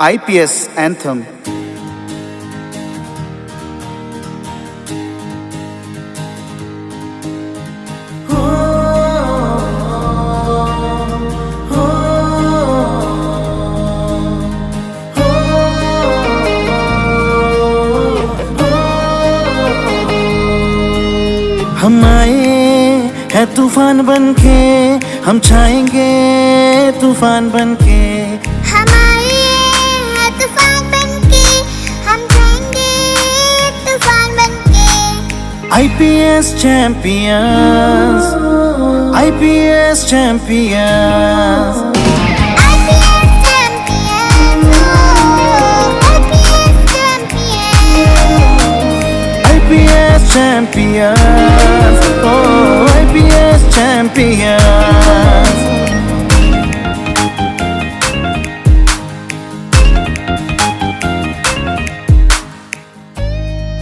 IPS anthem. हम आए हैं तूफान बनके, हम छाएंगे तूफान बनके। हम आए हैं तूफान बनके, हम जाएंगे तूफान बनके। IPS champions, IPS champions, IPS champions, IPS champions, IPS champions, oh IPS champions.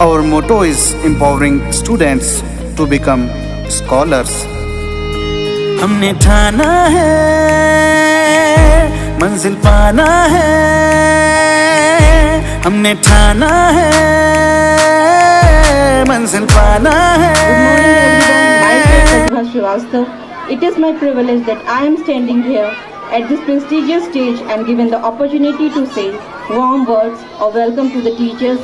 Our motto is empowering students to become scholars. हमने ठाना है, मंजिल पाना है, हमने ठाना है, मंजिल पाना है। Good morning everyone, myself Srivastav. It is my privilege that I am standing here at this prestigious stage and given the opportunity to say warm words of welcome to the teachers,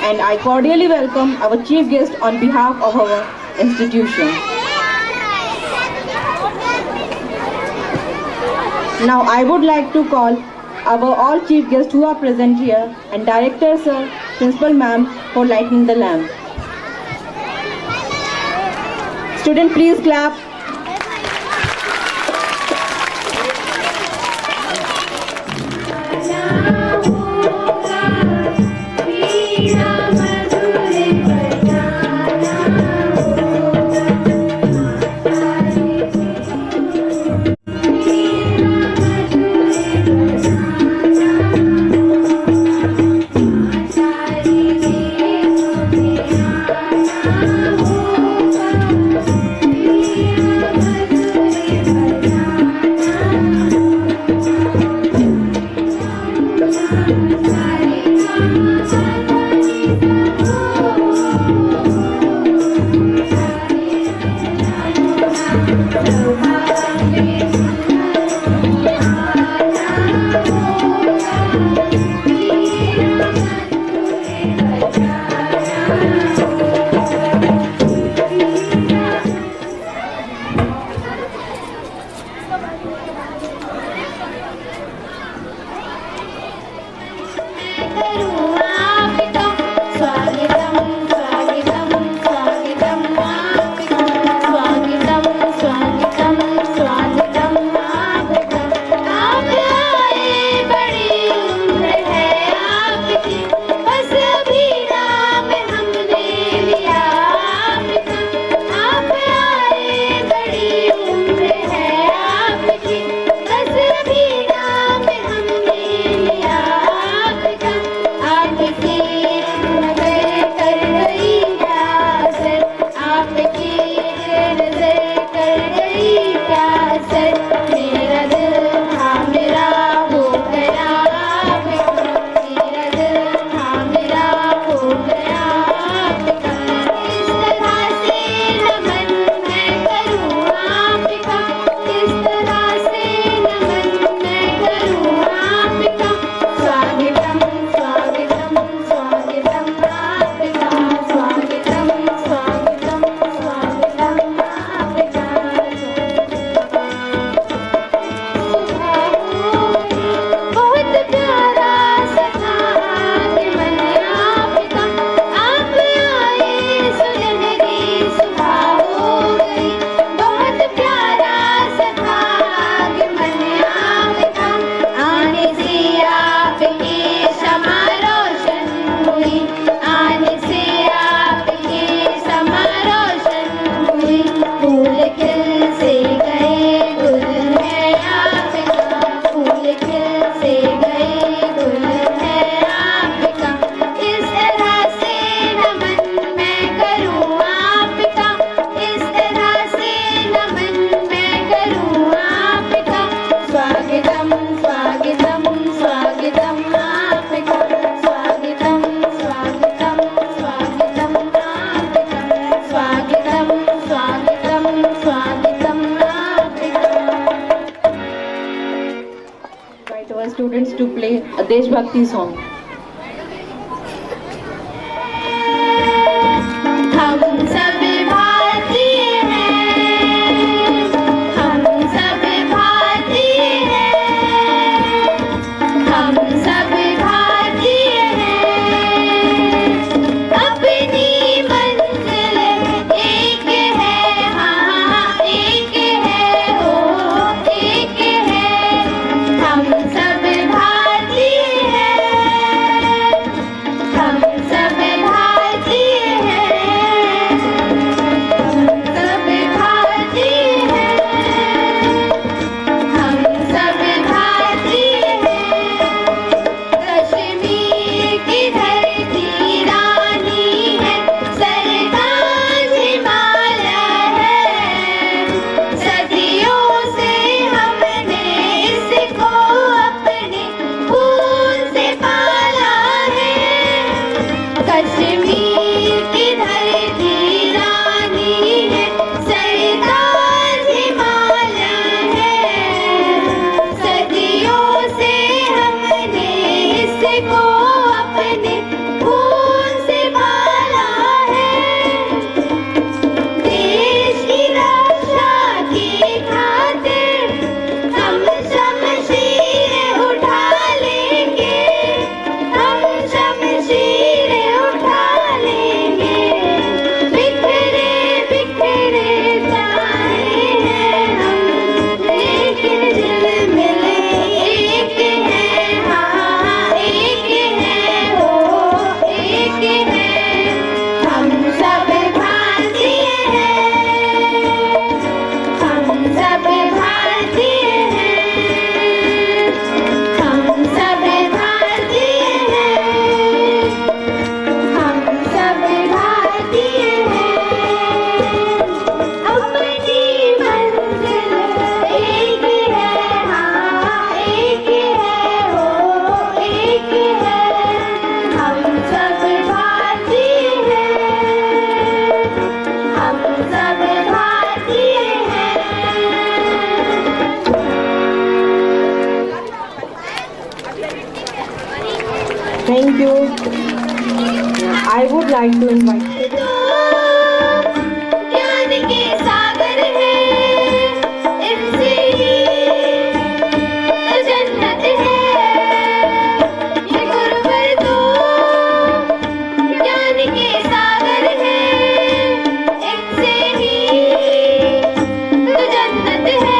and I cordially welcome our chief guest on behalf of our institution. Now I would like to call our all chief guests who are present here and director sir, principal ma'am for lighting the lamp. Student, please clap. play a Deshbhakti song. हम सब भारतीय हैं, हम सब भारतीय हैं, हम सब भारतीय हैं, अपनी मंजिल एक है, हाँ एक है, ओ एक है, हम सब भारतीय हैं, हम सब भारतीय हैं, हम सब भारतीय हैं, हम सब भारतीय हैं, कश्मीर की धरती रानी है, सरताज हिमालय है, सदियों से हमने इसको अपने खून से पाला है, कश्मीर की धरती रानी है, सरताज हिमालय है, सदियों से हमने इसको अपने खून से पाला है, देश की रक्षा की खातिर हम शमशीरें उठा लेंगे, हम शमशीरें उठा लेंगे, बिखरे बिखरे जाए हैं हम, लेकिन दिल मिल एक है, हाँ एक है, ओ एक है, हम सब भारतीय हैं, हम सब भारतीय हैं, हम सब भारतीय हैं, हम सब भारतीय हैं, अपनी मंजिल एक है, हाँ एक है, ओ एक है, हम सब भारतीय हैं, हम सब भारतीय हैं। Thank you. I would like to invite तो ज्ञान के सागर है, इनसे ही तो जन्नत है, ये गुरुवर तो ज्ञान के सागर है, इनसे ही तो जन्नत है।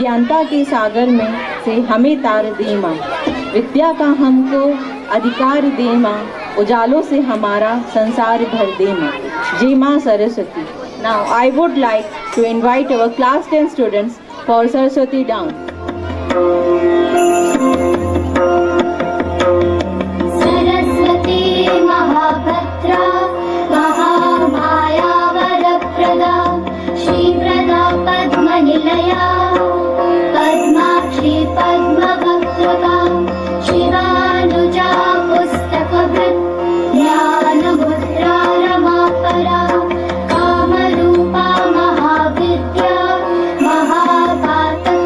अज्ञानता के सागर में से हमें तार दे माँ, विद्या का हमको अधिकार दे माँ, उजालों से हमारा संसार भर दे माँ। जय माँ Saraswati. Now I would like to invite our class 10 students for Saraswati dance. Saraswati महाभद्रा Mahamaya वरप्रदा श्रीप्रदा पद्मनिलया Padmakshi पद्मवक्त्रका शिवानुजा पुस्तकभृत् ज्ञानमुद्रा रमापरा Kamrupa Mahavidya महापातकनाशिनी।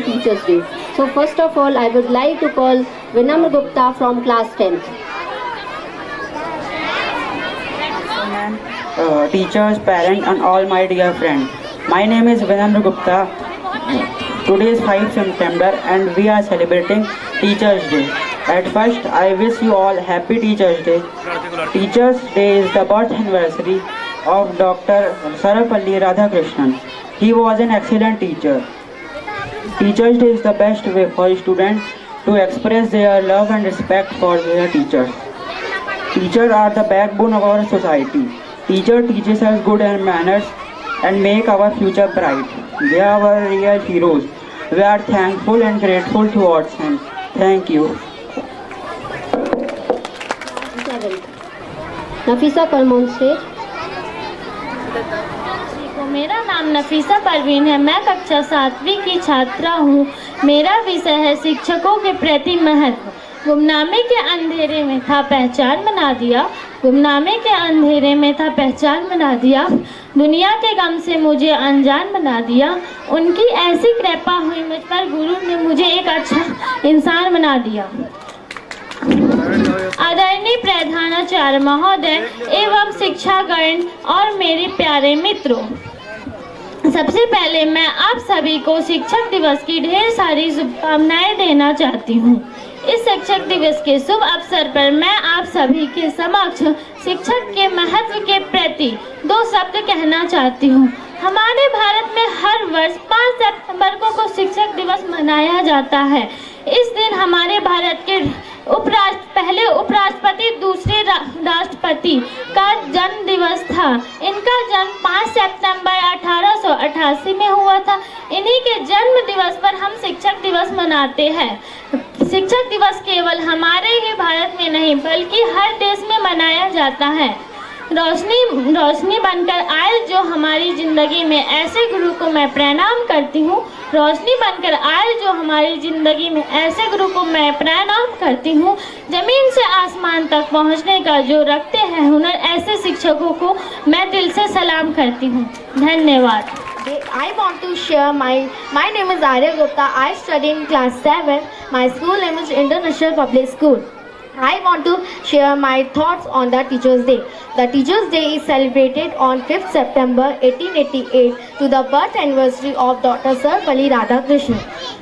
Teachers Day. So first of all, I would like to call Vinamra Gupta from class 10th. Teachers, parents and all my dear friends. My name is Vinamra Gupta. Today is 5 September and we are celebrating Teachers Day. At first, I wish you all happy Teachers Day. Teachers Day is the birth anniversary of Dr. Sarvapalli Radhakrishnan. He was an excellent teacher. Teachers Day is the best way for students to express their love and respect for their teachers. Teachers are the backbone of our society. Teacher teaches us good and manners and make our future bright. They are our real heroes. We are thankful and grateful towards them. Thank you. Nafisa, come on stage. मेरा नाम नफीसा परवीन है। मैं कक्षा 7वीं की छात्रा हूँ। मेरा विषय है शिक्षकों के प्रति महत्व। गुमनामे के अंधेरे में था पहचान बना दिया, गुमनामे के अंधेरे में था पहचान बना दिया, दुनिया के गम से मुझे अनजान बना दिया। उनकी ऐसी कृपा हुई मुझ पर, गुरु ने मुझे एक अच्छा इंसान बना दिया। आदरणीय प्रधानाचार्य महोदय एवं शिक्षागण और मेरे प्यारे मित्रों, सबसे पहले मैं आप सभी को शिक्षक दिवस की ढेर सारी शुभकामनाएं देना चाहती हूँ। इस शिक्षक दिवस के शुभ अवसर पर मैं आप सभी के समक्ष शिक्षक के महत्व के प्रति 2 शब्द कहना चाहती हूँ। हमारे भारत में हर वर्ष 5 सितंबर को शिक्षक दिवस मनाया जाता है। इस दिन हमारे भारत के पहले उपराष्ट्रपति, दूसरे राष्ट्रपति का जन्म दिवस था। इनका जन्म 5 सितंबर 1888 में हुआ था। इन्हीं के जन्म दिवस पर हम शिक्षक दिवस मनाते हैं। शिक्षक दिवस केवल हमारे ही भारत में नहीं बल्कि हर देश में मनाया जाता है। रोशनी बनकर आए जो हमारी जिंदगी में, ऐसे गुरु को मैं प्रणाम करती हूँ। रोशनी बनकर आए जो हमारी जिंदगी में, ऐसे गुरु को मैं प्रणाम करती हूँ। जमीन से आसमान तक पहुँचने का जो रखते हैं हुनर, ऐसे शिक्षकों को मैं दिल से सलाम करती हूँ। धन्यवाद। I want to share my name is Arya Gupta. I study in class 7. My school name is International Public School. I want to share my thoughts on the Teachers' Day. The Teachers' Day is celebrated on 5th September 1888 to the birth anniversary of Dr. Sarvepalli Radhakrishnan.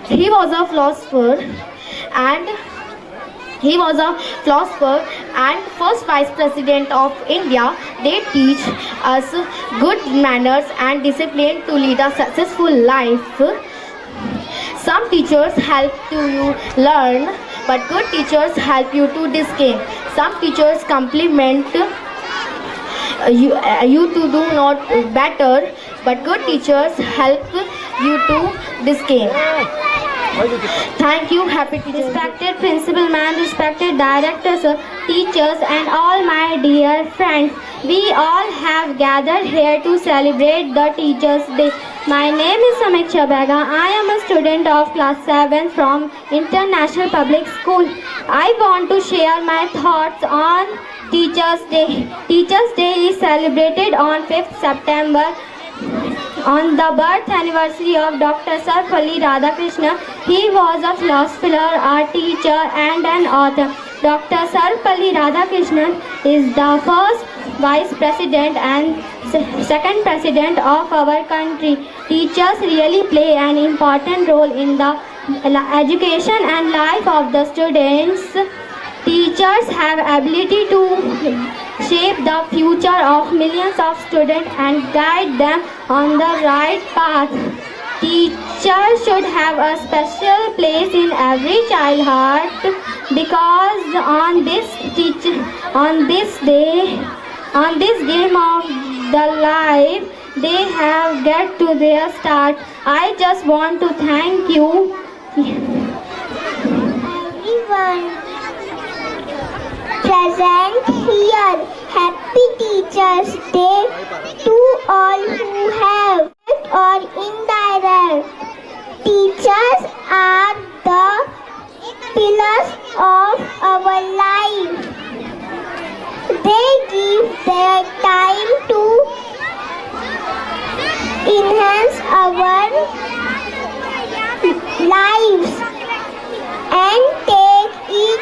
He was a philosopher and first Vice President of India. They teach us good manners and discipline to lead a successful life. Some teachers help you learn, but good teachers help you to discipline. Some teachers compliment you to do not better, but good teachers help you to discipline. Thank you. Happy Teachers' Day. Respected Principal Ma'am, respected directors, teachers and all my dear friends, we all have gathered here to celebrate the Teachers' Day. My name is Samiksha Bega. I am a student of class 7 from International Public School. I want to share my thoughts on Teachers' Day. Teachers' Day is celebrated on 5th September on the birth anniversary of Dr. Sarvepalli Radhakrishnan. He was a philosopher, a teacher and an author. Dr. Sarvepalli Radhakrishnan is the first Vice President and second President of our country. Teachers really play an important role in the education and life of the students. Teachers have ability to shape the future of millions of students and guide them on the right path. Teachers should have a special place in every child heart because on this game of the life they have get to their start. I just want to thank you Everyone present here. Happy Teachers' Day to all who have direct or indirect. Teachers are the pillars of our life. They give their time to enhance our lives and take it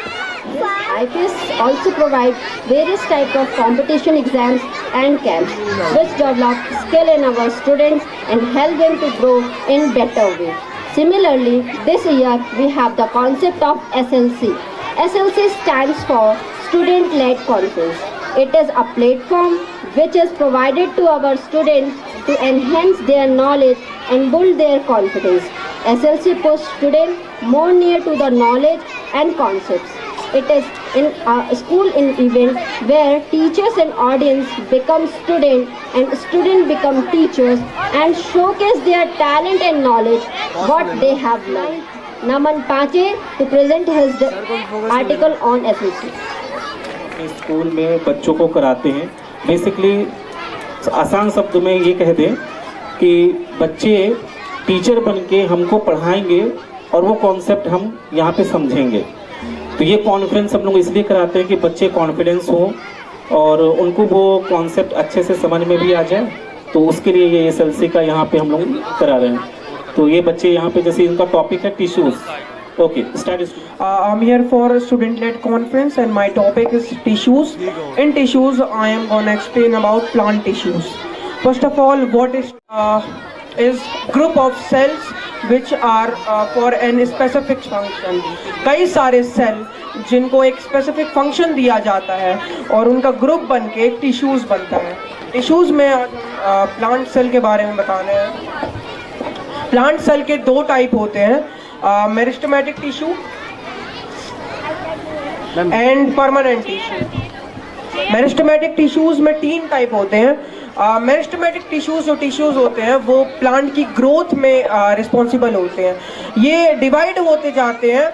far. IPS also provide various types of competition exams and camps which develop skill in our students and help them to grow in better way. Similarly, this year we have the concept of SLC. SLC stands for Student-Led Conference. It is a platform which is provided to our students to enhance their knowledge and build their confidence. SLC puts students more near to the knowledge and concepts. It is in a school event where teachers and audience become student and student become teachers and showcase their talent and knowledge what they have learned. Naman Pache to present his article on SLC. School में बच्चों को कराते हैं। Basically आसान शब्द में ये कह दें कि बच्चे टीचर बन के हमको पढ़ाएंगे और वो कॉन्सेप्ट हम यहाँ पे समझेंगे। तो ये कॉन्फ्रेंस हम लोग इसलिए कराते हैं कि बच्चे कॉन्फिडेंस हो और उनको वो कॉन्सेप्ट अच्छे से समझ में भी आ जाए। तो उसके लिए ये SLC का यहाँ पे हम लोग करा रहे हैं। तो ये बच्चे यहाँ पे जैसे इनका टॉपिक है tissues. Okay start. I'm here for a student-led conference and my topic is tissues. In tissues, I am gonna explain about plant tissues. First of all, what is group of cells which are for an specific function. कई सारे cell जिनको एक specific function दिया जाता है और उनका group बन के एक टिश्यूज बनता है। टिश्यूज में प्लांट सेल के बारे में बताना है। प्लांट सेल के दो टाइप होते हैं, meristematic tissue and permanent tissue. Meristematic tissues में 3 टाइप होते हैं। मेरिस्टेमेटिक टिश्यूज जो टिश्यूज होते हैं वो प्लांट की ग्रोथ में रिस्पॉन्सिबल होते हैं। ये डिवाइड होते जाते हैं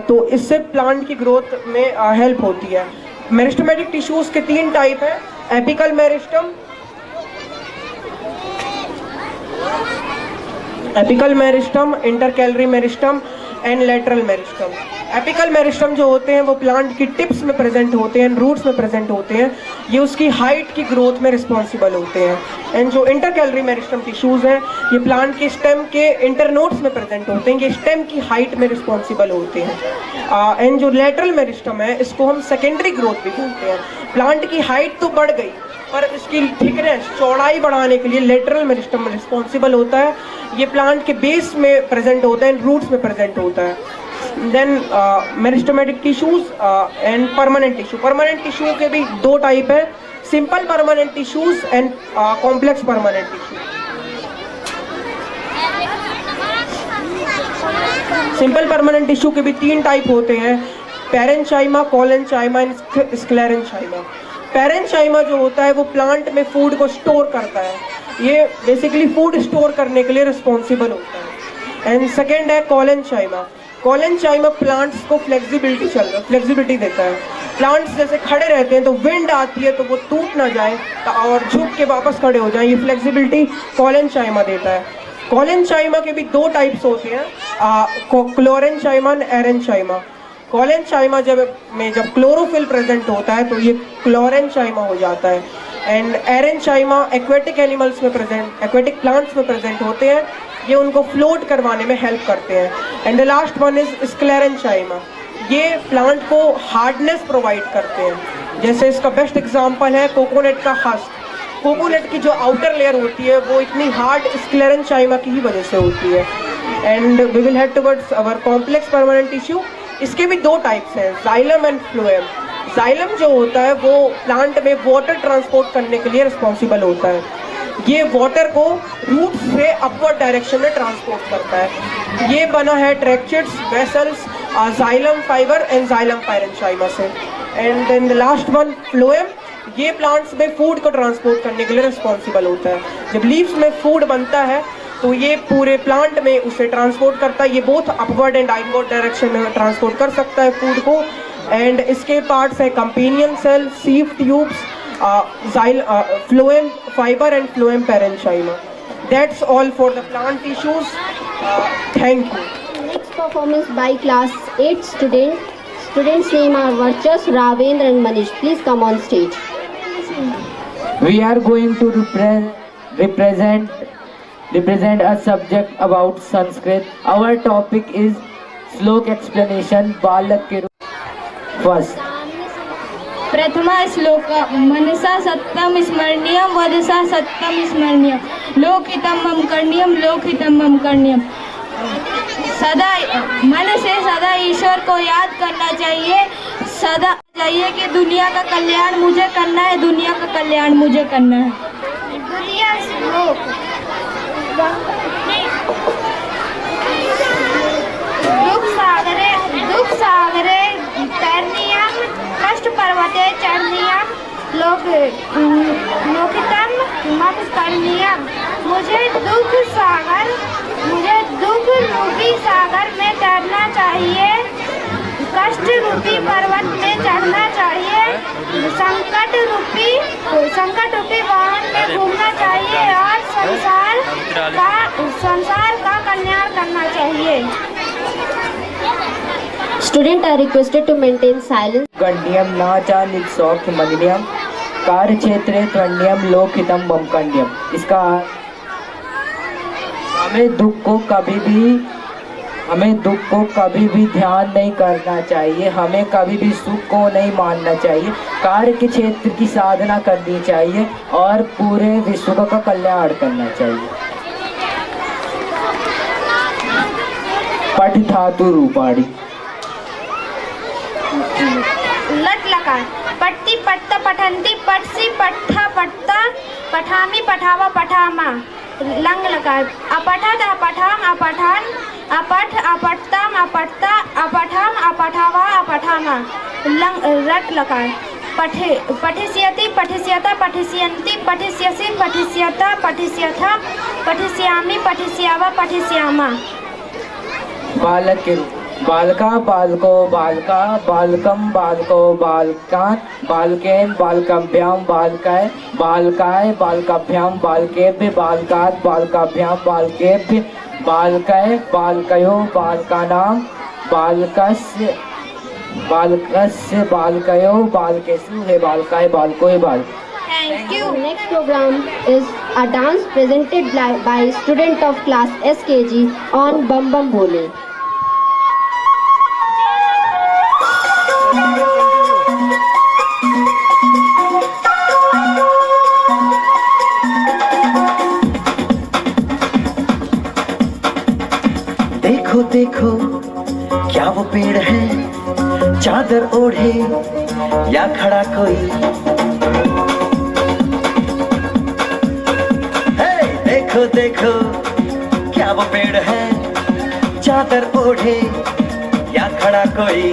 तो इससे प्लांट की ग्रोथ में हेल्प होती है। मेरिस्टेमेटिक टिश्यूज के 3 टाइप हैं, apical meristem, intercalary meristem and lateral meristem. Apical meristem जो होते हैं वो प्लांट की टिप्स में प्रेजेंट होते हैं, रूट्स में प्रेजेंट होते हैं। ये उसकी हाइट की ग्रोथ में रिस्पॉन्सिबल होते हैं। एंड जो इंटरकैलरी मेरिस्टम टिश्यूज हैं ये प्लांट के स्टेम के इंटरनोड्स में प्रेजेंट होते हैं, ये स्टेम की हाइट में रिस्पॉन्सिबल होते हैं। एंड जो लेटरल मेरिस्टम है इसको हम सेकेंडरी ग्रोथ भी बोलते हैं। प्लांट की हाइट तो बढ़ गई पर इसकी थिकनेस, चौड़ाई बढ़ाने के लिए लेटरल मेरिस्टम रिस्पॉन्सिबल होता है। ये प्लांट के बेस में प्रेजेंट होता है, रूट्स में प्रेजेंट होता है। Then meristematic tissues and permanent tissue. Permanent tissue के भी 2 टाइप है, simple permanent tissues and complex permanent tissue. Simple permanent tissue के भी 3 टाइप होते हैं, पैरेंचाइमा, कोलेंचाइमा एंड स्क्लेरेंचाइमा। पैरेंचाइमा जो होता है वो प्लांट में फूड को स्टोर करता है, ये बेसिकली फूड स्टोर करने के लिए रिस्पॉन्सिबल होता है। एंड सेकेंड है कोलेंचाइमा। कोलेंचाइमा प्लांट्स को फ्लेक्सिबिलिटी देता है। प्लांट्स जैसे खड़े रहते हैं तो विंड आती है तो वो टूट ना जाए और झुक के वापस खड़े हो जाए, ये फ्लेक्सिबिलिटी कोलेंचाइमा देता है। कोलेंचाइमा के भी 2 टाइप्स होते हैं, क्लोरेंचाइमा एंड एरेंचाइमा। कोलेंचाइमा जब क्लोरोफिल प्रेजेंट होता है तो ये क्लोरेंचाइमा हो जाता है। एंड एरेंचाइमा एक्वेटिक एनिमल्स में एक्वेटिक प्लांट्स में प्रेजेंट होते हैं, ये उनको फ्लोट करवाने में हेल्प करते हैं। And the last one is sclerenchyma, ये प्लांट को हार्डनेस प्रोवाइड करते हैं। जैसे इसका बेस्ट एग्जांपल है कोकोनट का हस्क। कोकोनट की जो आउटर लेयर होती है वो इतनी हार्ड स्क्लेरेंचाइमा की ही वजह से होती है। And we will head towards our complex permanent tissue. इसके भी 2 टाइप्स हैं, जाइलम एंड फ्लोएम। जाइलम जो होता है वो प्लांट में वाटर ट्रांसपोर्ट करने के लिए रिस्पॉन्सिबल होता है। ये वाटर को रूट से अपवर्ड डायरेक्शन में ट्रांसपोर्ट करता है। ये बना है tracheids, vessels, xylem fibre and xylem parenchyma से। And then the last one phloem, ये प्लांट्स में फूड को ट्रांसपोर्ट करने के लिए रिस्पॉन्सिबल होता है। जब लीव्स में फूड बनता है तो ये पूरे प्लांट में उसे ट्रांसपोर्ट करता है, ये both upward and downward direction में ट्रांसपोर्ट कर सकता है फूड को। एंड इसके पार्ट्स है companion cell, sieve tubes, phloem fiber and phloem parenchyma. That's all for the plant tissues. Thank you. Next performance by class 8 student. Students' name are Varchas, Ravendra and Manish. Please come on stage. We are going to represent a subject about Sanskrit. Our topic is श्लोक explanation. बालक के first. प्रथमा श्लोक मनसा सत्यम स्मरणीयम वदसा सत्यम स्मरणीयम लोकहितम मम करणीयम लोकहितम मम करणीयम। सदा मन से सदा ईश्वर को याद करना चाहिए, सदा चाहिए कि दुनिया का कल्याण मुझे करना है, दुनिया का कल्याण मुझे करना है। दुःखसागरे तरणीयं कष्टपर्वते चढ़नीयं लोकितं मम करणीयं। मुझे दुख रूपी सागर में तैरना चाहिए, कष्ट रूपी पर्वत में चढ़ना चाहिए, संकट रूपी वाहन में घूमना चाहिए और संसार का कल्याण करना चाहिए। Students are requested to maintain silence. गण्यम नाचा नित्सौख्य मलिनियम कार्य क्षेत्रे त्वण्यम लोकहितम मम कण्यम। इसका हमें दुख को कभी भी ध्यान नहीं करना चाहिए, हमें कभी भी सुख को नहीं मानना चाहिए, कार्य के क्षेत्र की साधना करनी चाहिए और पूरे विश्व का कल्याण करना चाहिए। पठ धातु रूपाणी। लट लकार पठती पठता पठंती पठसी पठा पठता पठामी पठावा पठामा। लंग लकार अपठत अपठाम अपठान अपठ अपठताम अपठता अपठाम अपठावा अपठामा। लंग रट लकार पठिष्यति पठिष्यता पठिष्यन्ति पठिष्यसि पठिष्यता पठिष्यथा पठिष्यामि पठिष्यावा पठिष्यामा। बालक के रूप बालका बालको बालका बालकम बालको बालकान बालकेन बालकाभ्याम बालकाय बालकाय बालकाभ्याम बालकेभ्य बालकात् बालकाभ्याम बालकेभ्य बालकाय बालकयो बालकानां बालकस्य बालकयो बालकेषु हे बालकाय बालको हे बाल। Thank you. Next program is a dance presented by student of class SKG on Bam Bam Bole. देखो देखो क्या वो पेड़ है, चादर ओढ़े या खड़ा कोई। देखो देखो क्या वो पेड़ है, चादर ओढ़े या खड़ा कोई।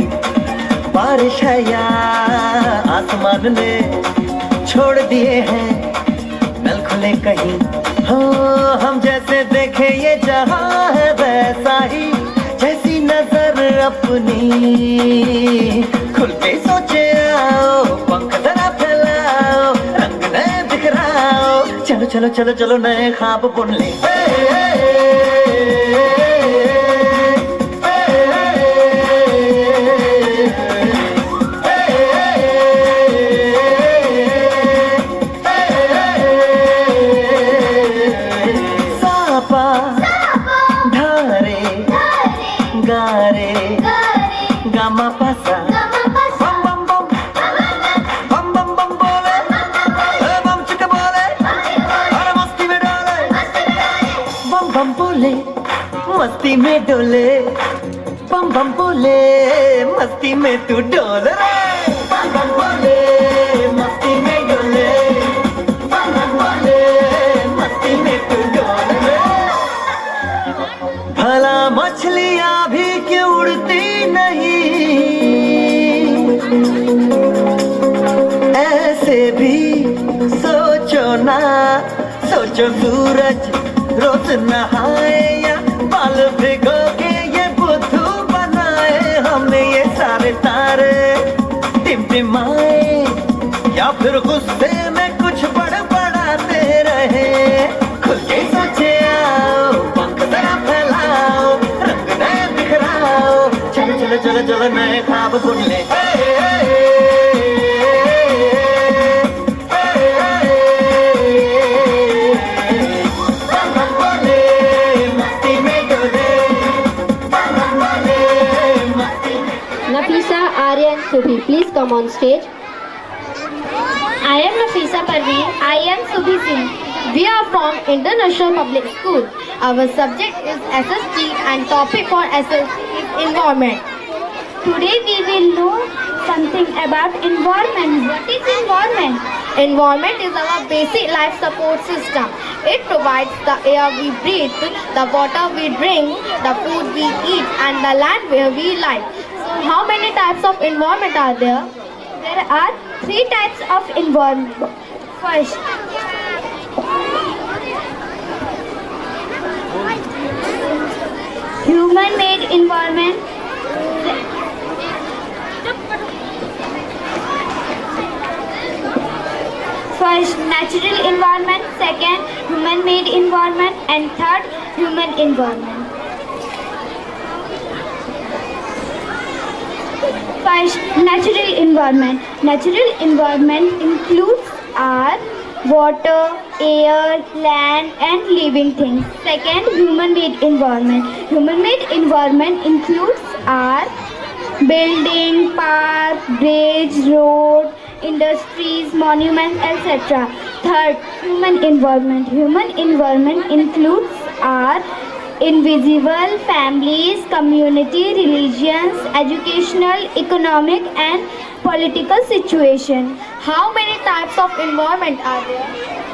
बारिश है या आसमान ने छोड़ दिए हैं नल खुले कहीं। हो हम जैसे देखे ये जहां है वैसा ही, जैसी नजर अपनी खुल के सोचे आओ, पंख जरा फैलाओ, रंग नए बिखराओ। चलो चलो चलो चलो नए ख्वाब बुन ले। मस्ती में डोले बम बम बोले, मस्ती में तू डोल रे। बम बम बोले मस्ती में डोले, बम बम बोले मस्ती में तू डोल रे। भला मछलियां भी क्यों उड़ती नहीं, ऐसे भी सोचो ना। सोचो सूरज रोज नहाए या बाल भिगो के ये बुद्धू बनाए। हमने ये सारे तारे टिमटिमाए या फिर गुस्से में कुछ बड़बड़ाते रहे। खुल के सोचे आओ, पंख जरा फैलाओ, रंग नए बिखराओ। चलो चलो चलो चलो नए ख्वाब बुन ले। Nafisa, Arya and Subhi, please come on stage. I am Nafisa Parveen. I am Subhi Singh. We are from International Public School. Our subject is SST and topic for SST is environment. Today we will know something about environment. What is environment? Environment is our basic life support system. It provides the air we breathe, the water we drink, the food we eat, and the land where we live. So how many types of environment are there? There are 3 types of environment. First, human-made environment. First, natural environment. Second, human-made environment. And third, human environment. First, natural environment. Natural environment includes our water, air, land and living things. Second, human-made environment. Human-made environment includes our building, park, bridge, road, industries, monuments, etc. Third, human environment. Human environment includes our invisible families, community, religions, educational, economic and political situation. How many types of environment are there?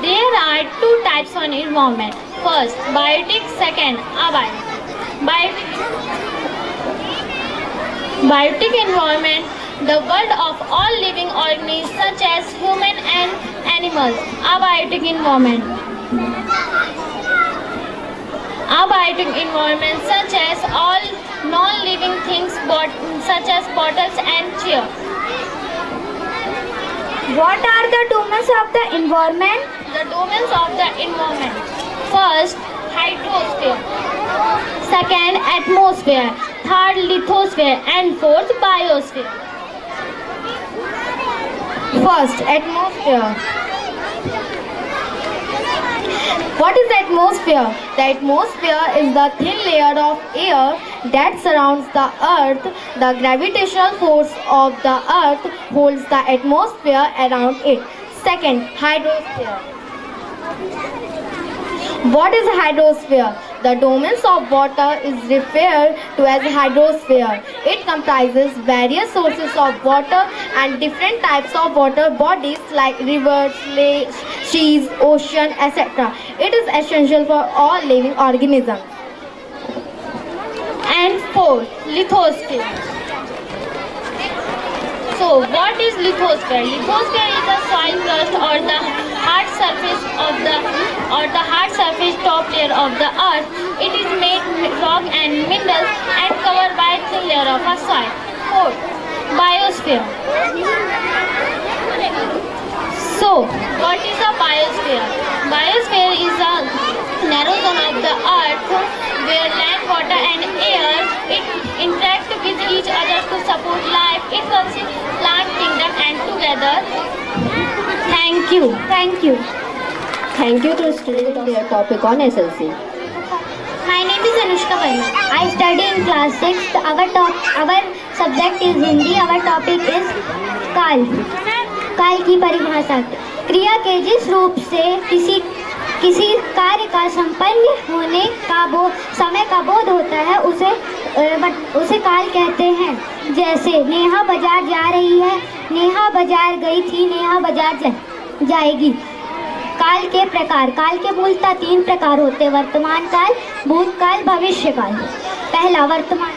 There are 2 types of environment. First, biotic. Second, abiotic. Biotic environment, the world of all living organisms such as human and animals. Abiotic environment. Abiotic environment such as all non-living things such as bottles and chairs. What are the domains of the environment? The domains of the environment. First, hydrosphere. Second, atmosphere. Third, lithosphere. And fourth, biosphere. First, atmosphere. What is atmosphere? The atmosphere is the thin layer of air that surrounds the earth. The gravitational force of the earth holds the atmosphere around it. Second, hydrosphere. What is hydrosphere? The domains of water is referred to as hydrosphere. It comprises various sources of water and different types of water bodies like rivers, lakes, seas, ocean, etc. It is essential for all living organisms. And fourth, lithosphere. So, what is lithosphere? Lithosphere is the soil crust or the hard surface of top layer of the earth. It is made rock and minerals and covered by a thin layer of a soil. Fourth, biosphere. So, what is a biosphere? Biosphere is a narrow zone of the earth where land, water and air interact with each other to support life. It consists plant kingdom and together. Thank you. Thank you. Thank you to students of their topic on SLC. My name is Anushka Verma. I study in class 6th. Our subject is Hindi. Our topic is काल. काल की परिभाषा. क्रिया के जिस रूप से किसी कार्य का संपन्न होने का समय का बोध होता है उसे काल कहते हैं. जैसे नेहा बाजार जा रही है, नेहा बाजार गई थी, नेहा बाजार जाएगी. काल के प्रकार. काल के मूलतः 3 प्रकार होते हैं: वर्तमान काल, भूतकाल, भविष्य काल. पहला वर्तमान.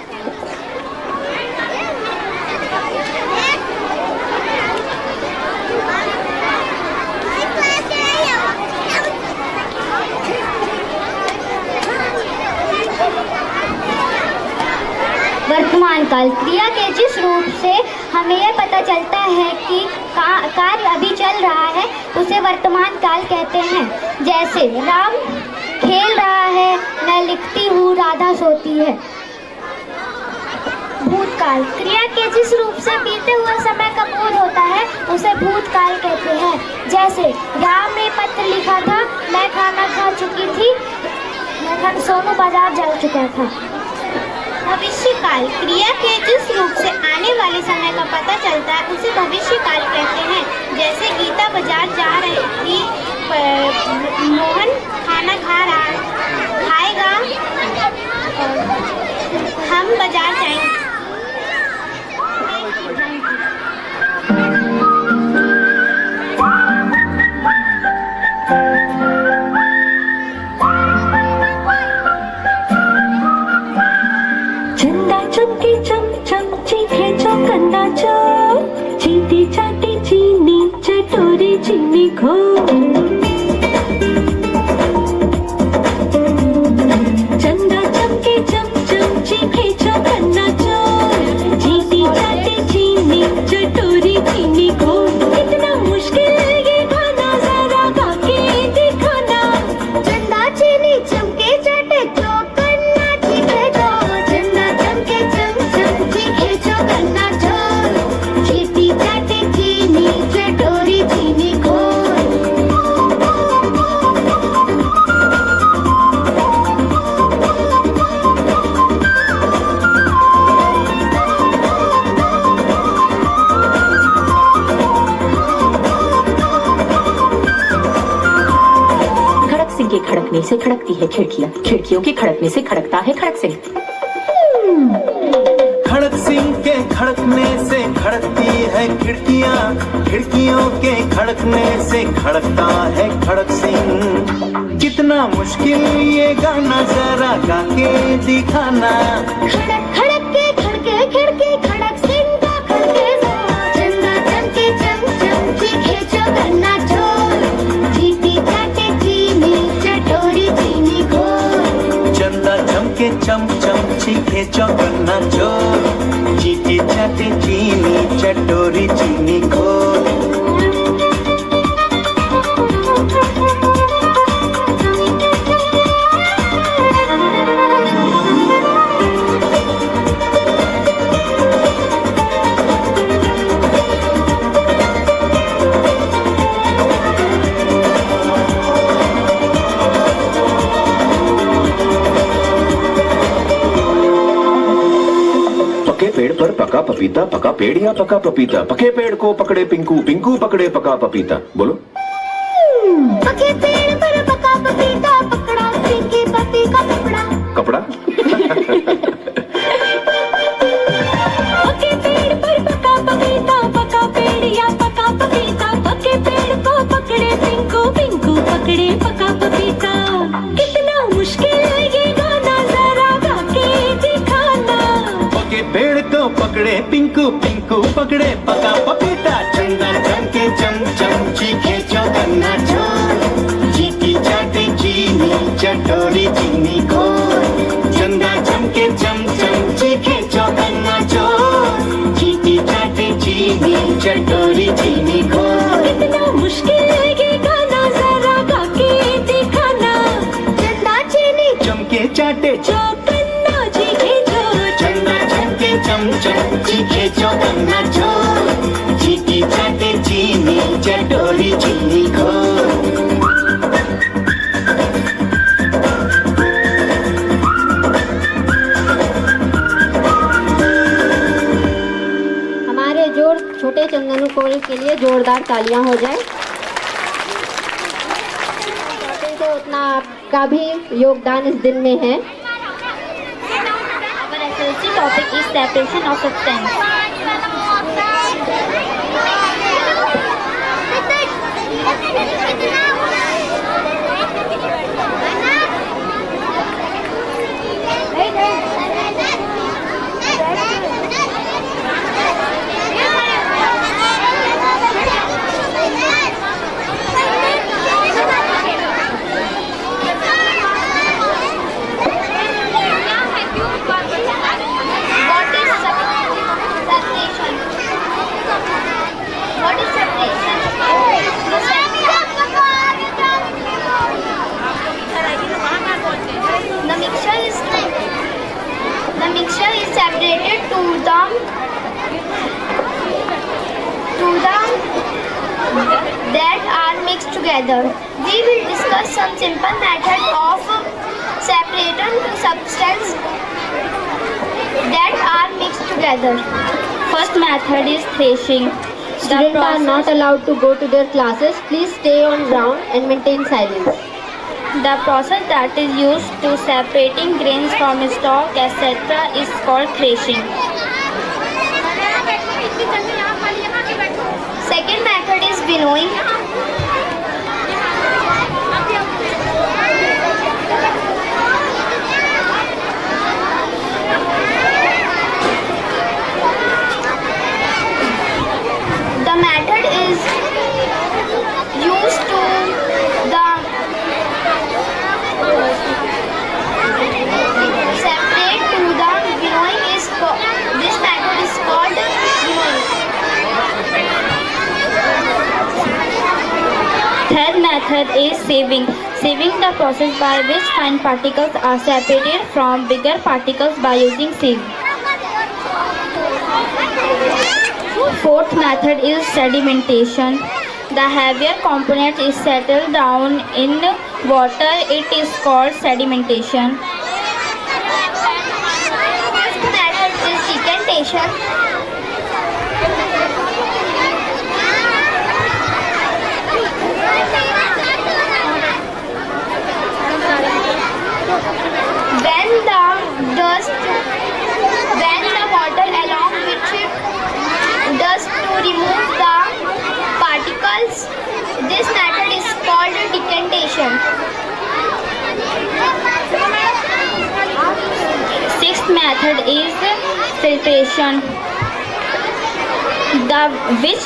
वर्तमान काल. क्रिया के जिस रूप से हमें यह पता चलता है कि कार्य अभी चल रहा है उसे वर्तमान काल कहते हैं. जैसे राम खेल रहा है, मैं लिखती हूँ, राधा सोती है. भूतकाल. क्रिया के जिस रूप से बीते हुए समय का बोध होता है उसे भूतकाल कहते हैं. जैसे राम ने पत्र लिखा था, मैं खाना खा चुकी थी, सोनू बाजार जा चुका था. भविष्य काल. क्रिया के जिस रूप से आने वाले समय का पता चलता है उसे भविष्य काल कहते हैं. जैसे गीता बाजार जा रही थी, मोहन खाना खाएगा, हम बाजार जाएंगे. के खड़कने से खड़कती है खिड़कियाँ, खिड़कियों के खड़कने से खड़कता है खड़क सिंह। खड़क सिंह के खड़कने से खड़कती है खिड़कियाँ, खिड़कियों के खड़कने से खड़कता है खड़क सिंह। कितना मुश्किल ये गाना जरा गा के दिखाना। खड़क खड़क के खड़के खिड़की खड़क सिंह का खड़के चंदा चमके चम चम चीखे चौगन्ना चोर चीटी चाटे चीनी चटोरी चीनी घोर। चंदा चमके चम चम चीखे चौगन्ना चोर चीटी चाटे चीनी चटोरी चीनी घोर। पके पेड़ पर पका पपीता, पका पेड़ या पका पपीता। पके पेड़ को पकड़े पिंकू, पिंकू पकड़े पका पपीता। बोलो। पके पेड़ पर पका पपीता, पकड़ा पिंकी पपी का कपड़ा। कपड़ा। पके पेड़ पर पका पपीता, पका पेड़ या पका पपीता। पके पेड़ को पकड़े पिंकू, पिंकू पकड़े पका पपीता। कितना मुश्किल ये गाना जरा गा के दिखाना। पके पेड़ को पकड़े पिंकू, पिंकू पकड़े पका पपीता। चंदा चमके चम चम चीखे चौगन्ना चोर चीटी चाटे चीनी चटोरी चीनी घोर। चंदा चमके चम चम चीखे चौगन्ना चोर चीटी चाटे चीनी चटोरी चीनी घोर। कितना मुश्किल ये गाना जरा गा के दिखाना। चंदा चीनी चमके चाटे चौगन्ना चीखे चोर। चंदा चमके चम चम चीखे चौगन्ना चोर चीटी चाटे चीनी चटोरी चीनी घोर। हमारे जोर छोटे चंदनू कोल के लिए जोरदार तालियां हो जाए। तो उतना आपका भी योगदान इस दिन में है। Our SLC topic is separation of substance. The mixture is separated to that are mixed together. We will discuss some simple method of separating substance that are mixed together. First method is threshing. Students are not allowed to go to their classes. Please stay on ground and maintain silence. The process that is used to separating grains from stalk etc. is called threshing. Second method is winnowing. The method is used to separate to the winnowing is this method is called winnowing. Third method is sieving. Sieving the process by which fine particles are separated from bigger particles by using sieve. Fourth method is sedimentation. The heavier component is settled down in water. It is called sedimentation. Fifth method is decantation. decantation. Sixth method is filtration. Which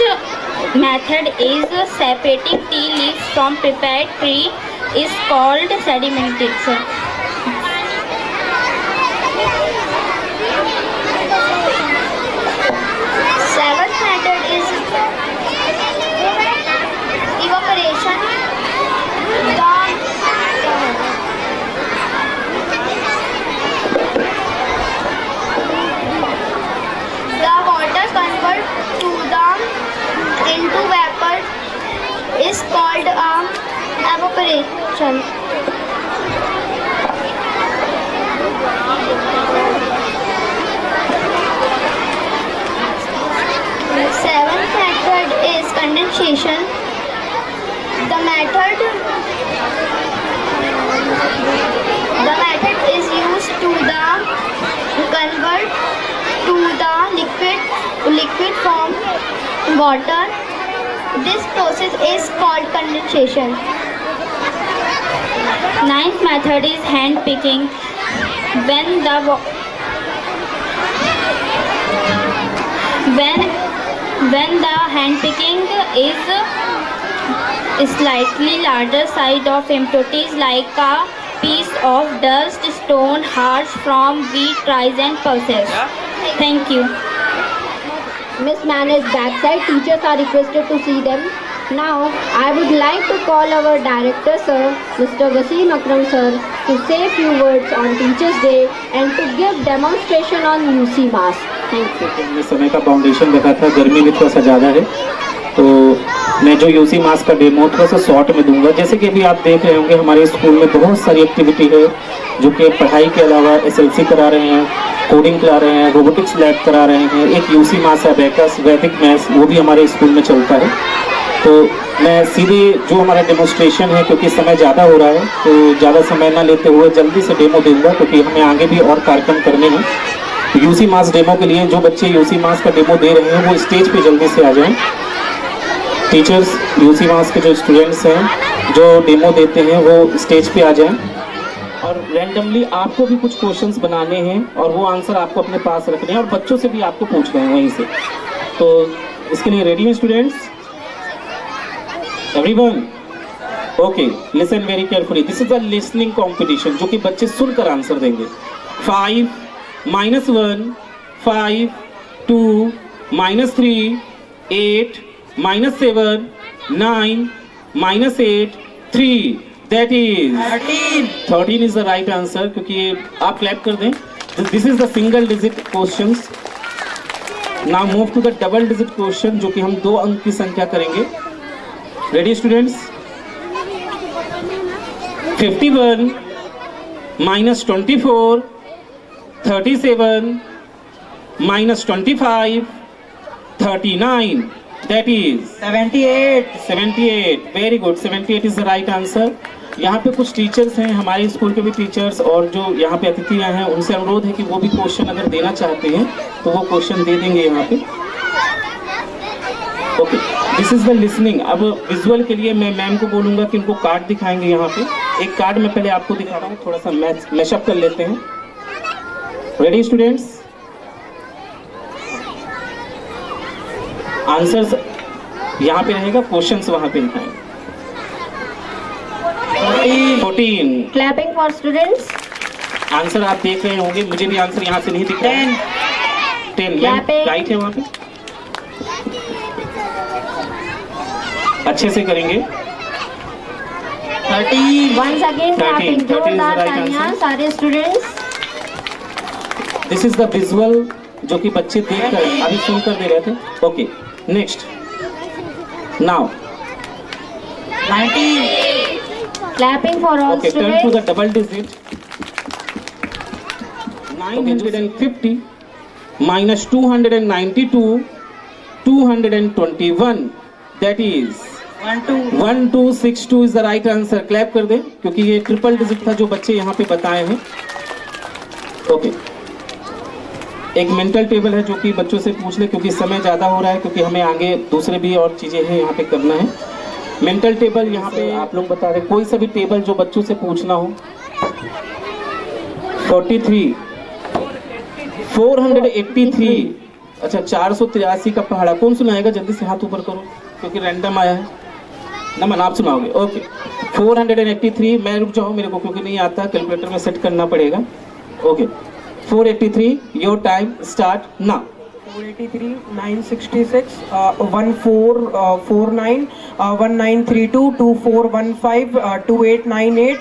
method is separating tea leaves from prepared tea is called sedimentation. Seventh method is evaporation. The water converted into vapor is called evaporation. Seventh method is condensation. The method is used to convert to the liquid form water. This process is called condensation. Ninth method is hand picking. When the hand picking is slightly larger side of impurities like a piece of dust, stone, harsh from wheat, rice and pulses. Thank you. Mismanaged backside, teachers are requested to see them. Now, I would like to call our director sir, Mr. Wasim Akram sir, to say a few words on Teachers Day and to give demonstration on UC mask. Thank you. मैं समय का foundation रखा था, गर्मी भी थोड़ा सा ज़्यादा है, तो मैं जो यूसी मास्क का डेमो थोड़ा सा शॉर्ट में दूंगा। जैसे कि अभी आप देख रहे होंगे हमारे स्कूल में बहुत सारी एक्टिविटी है जो कि पढ़ाई के अलावा एसएलसी करा रहे हैं, कोडिंग करा रहे हैं, रोबोटिक्स लैब करा रहे हैं। एक यूसी मास्क अबेकस, वैदिक मैथ्स वो भी हमारे स्कूल में चलता है। तो मैं सीधे जो हमारा डेमोस्ट्रेशन है, क्योंकि समय ज़्यादा हो रहा है तो ज़्यादा समय ना लेते हुए जल्दी से डेमो दूंगा, क्योंकि हमें आगे भी और कार्यक्रम करने हैं। यूसी मास्क डेमो के लिए जो बच्चे यूसी मास्क का डेमो दे रहे हैं वो स्टेज पे जल्दी से आ जाएं। टीचर्स, यूसी मास्क के जो स्टूडेंट्स हैं जो डेमो देते हैं वो स्टेज पे आ जाएं। और रैंडमली आपको भी कुछ क्वेश्चंस बनाने हैं और वो आंसर आपको अपने पास रखने हैं और बच्चों से भी आपको पूछना है वहीं से। तो इसके लिए रेडी हैं students? Everyone okay, listen very carefully. This is a listening competition जो कि बच्चे सुनकर आंसर देंगे। 5 -1 5 2 -3 8 -7 9 -8 3, that is 13 is the right answer, क्योंकि आप क्लैप कर दें। This is the single digit questions. Now move to the double digit question जो कि हम 2 अंक की संख्या करेंगे। Ready students? 51 -24 37 -25 39, that is 78 very good, 78 is the right answer। यहाँ पे कुछ टीचर्स हैं, हमारे स्कूल के भी टीचर्स और जो यहाँ पे अतिथियाँ हैं, उनसे अनुरोध है कि वो भी क्वेश्चन अगर देना चाहते हैं तो वो क्वेश्चन दे देंगे यहाँ पे। Okay, this is the listening. अब विजुअल के लिए मैं मैम को बोलूँगा कि उनको कार्ड दिखाएंगे। यहाँ पे एक कार्ड मैं पहले आपको दिखा रहा हूँ, थोड़ा सा मैशअप कर लेते हैं। Ready students? आंसर्स यहाँ पे रहेगा, क्वेश्चंस वहाँ पे लिखाएंगे। 14 Clapping for students. आंसर आप देख रहे होंगे, मुझे भी आंसर यहाँ से नहीं दिख रहा है। 10 राइट है वहाँ पे, अच्छे से करेंगे। 30 once again clapping, जोरदार तालियां सारे students. This is the visual जो कि बच्चे देखकर अभी सुनकर दे रहे थे। Okay, next now 90 clapping for all okay, students. turn to the double digit। 950 minus 292 221, that is 1262 is the right answer। Clap कर दें क्योंकि ये ट्रिपल डिजिट था जो बच्चे यहाँ पे बताए हैं। ओके, एक मेंटल टेबल है जो कि बच्चों से पूछ ले, क्योंकि समय ज़्यादा हो रहा है, क्योंकि हमें आगे दूसरे भी और चीज़ें हैं यहाँ पे करना है। मेंटल टेबल यहाँ पे आप लोग बता रहे, कोई सा भी टेबल जो बच्चों से पूछना हो। 43, 483, अच्छा 483 का पहाड़ा। कौन सुनाएगा? जल्दी से हाथ ऊपर करो क्योंकि रैंडम आया है। नमन आप सुनाओगे? ओके 483। मैं रुक जाओ, मेरे को क्योंकि नहीं आता, कैलकुलेटर में सेट करना पड़ेगा। Okay 483, your time start now. 483, 966, 1449, 1932, 2415, 2898,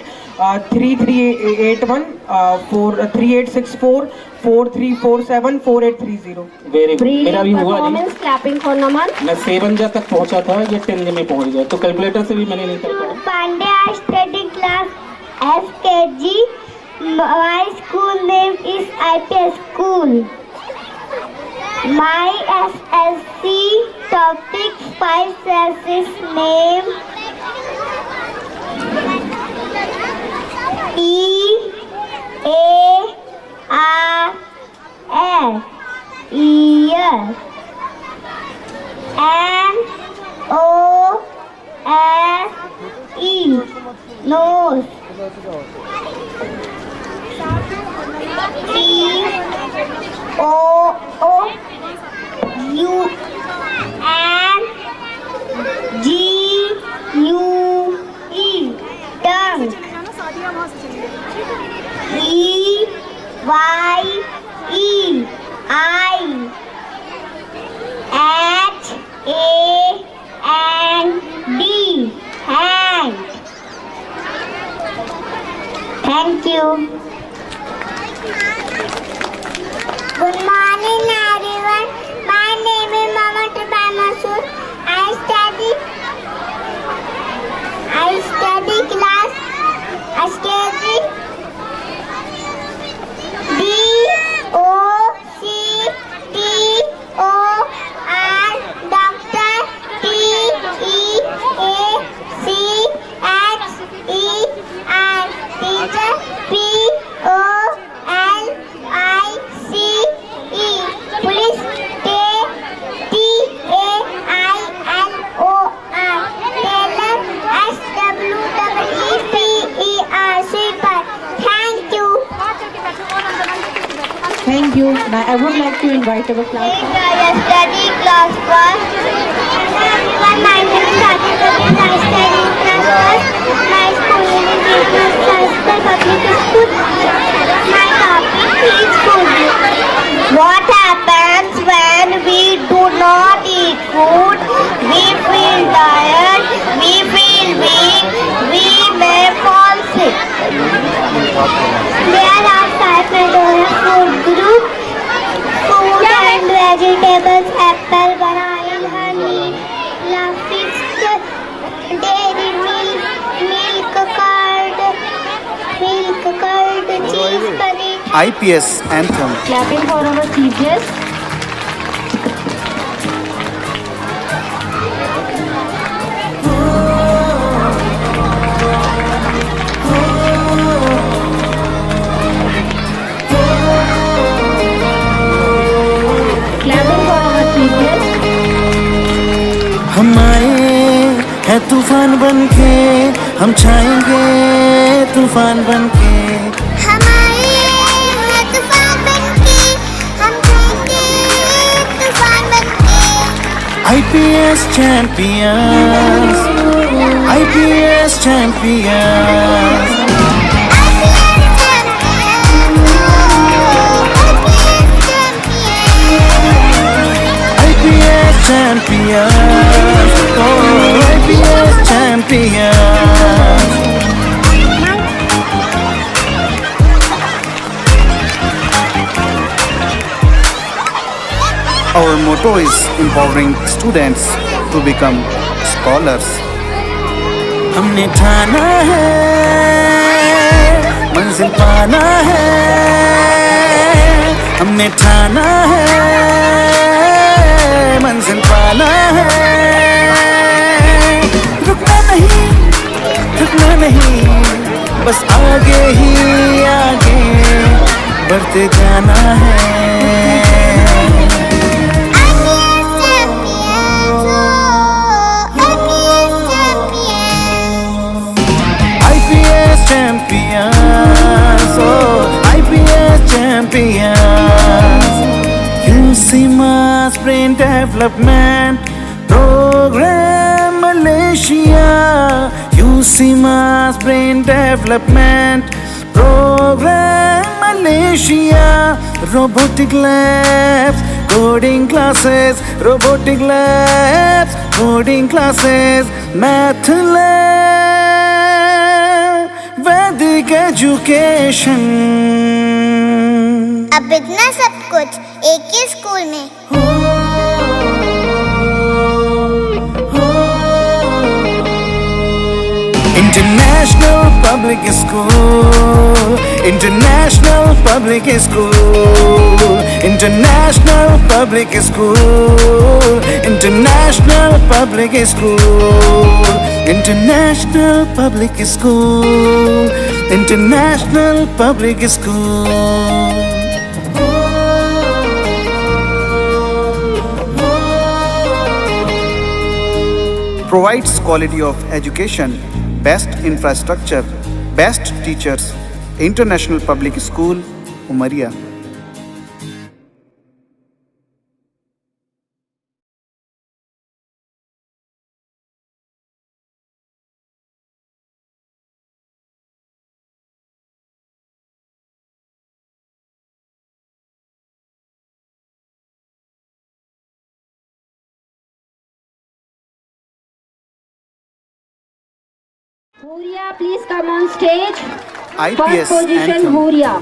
3381, 3864, 4347, 4830। Very good. मेरा भी हुआ नहीं। Clapping for Naman. मैं 7 तक पहुंचा था, ये 10 में पहुंच गया, तो कैलकुलेटर से भी मैंने नहीं कर पाया। Pandey, I study class FKG. My school name is IPS School. My SSC topic 5 classes name EAR ear, NOSE nose, TOOUNGUE tongue, EYEHAND hand. Thank you. Good morning everyone. My name is Mamata Bamasur. I study class SKG DOCTOR Doctor TEACHER teacher POLICE police TAILOR tailor SWEEPER sweeper. Thank you. Thank you. Now I would like to invite our class. Study class 1. Everyone, my name is Radhika. I study class 1. My school name is International Public School. My topic is food. What happens when we do not eat food? We feel tired, we feel weak, we may fall sick. There are 5 major food groups: fruit and vegetables, apple, banana, honey, fish, dairy milk, curd, cheese, paneer. IPS anthem. Clapping for our chief guest. Clapping for our chief guest. हम आए हैं तूफान बनके, हम छाएंगे तूफान बनके। हम आए हैं तूफान बनके, हम जाएंगे तूफान बनके। IPS champions, IPS champions, IPS champions, oh IPS champions. Our motto is empowering students to become scholars. हमने ठाना है, मंजिल पाना है। हमने ठाना है, मंजिल पाना है। रुकना नहीं, थकना नहीं, बस आगे ही आगे बढ़ते जाना है। IPS champions, oh, IPS champions. Brain Development Program Malaysia. UCMAS Brain Development Program Malaysia. Robotic labs, coding classes, robotic labs, coding classes, math lab, Vedic education. अब इतना सब कुछ एक ही स्कूल में। International Public School, International Public School, International Public School, International Public School, International Public School, International Public School. Provides quality of education, best infrastructure, best teachers. International Public School, Umaria. Huria, please come on stage. IPS First position, anthem. Huria.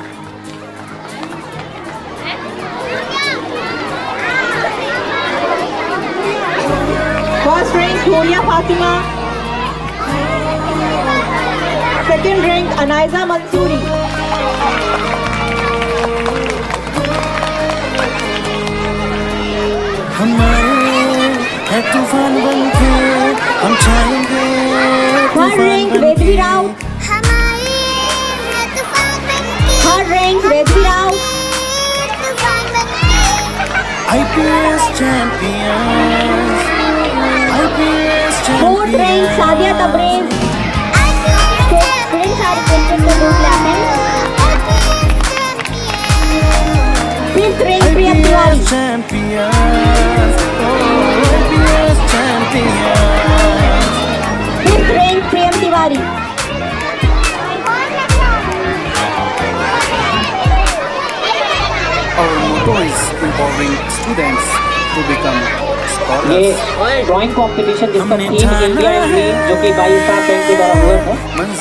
First rank Huria Fatima. Second rank Anaiza Mansoori. हमारे है तूफान बनके हम छाएंगे Third rank, Vedvi Rao. हमारी है तूफान बनके, Third rank, Vedvi Rao. तूफान बनके। IPS champions, IPS Fourth rank, champions. Sadia Tabriz. Students are requested to do clapping. Fifth rank, Priyam Tiwari. IPS champions, oh, IPS champions. Fifth rank, Priyam Tiwari. Our motto is empowering students to become ये scholars. Drawing competition जिसका theme India and dream जो कि भाई इसाफ bank के द्वारा हुआ था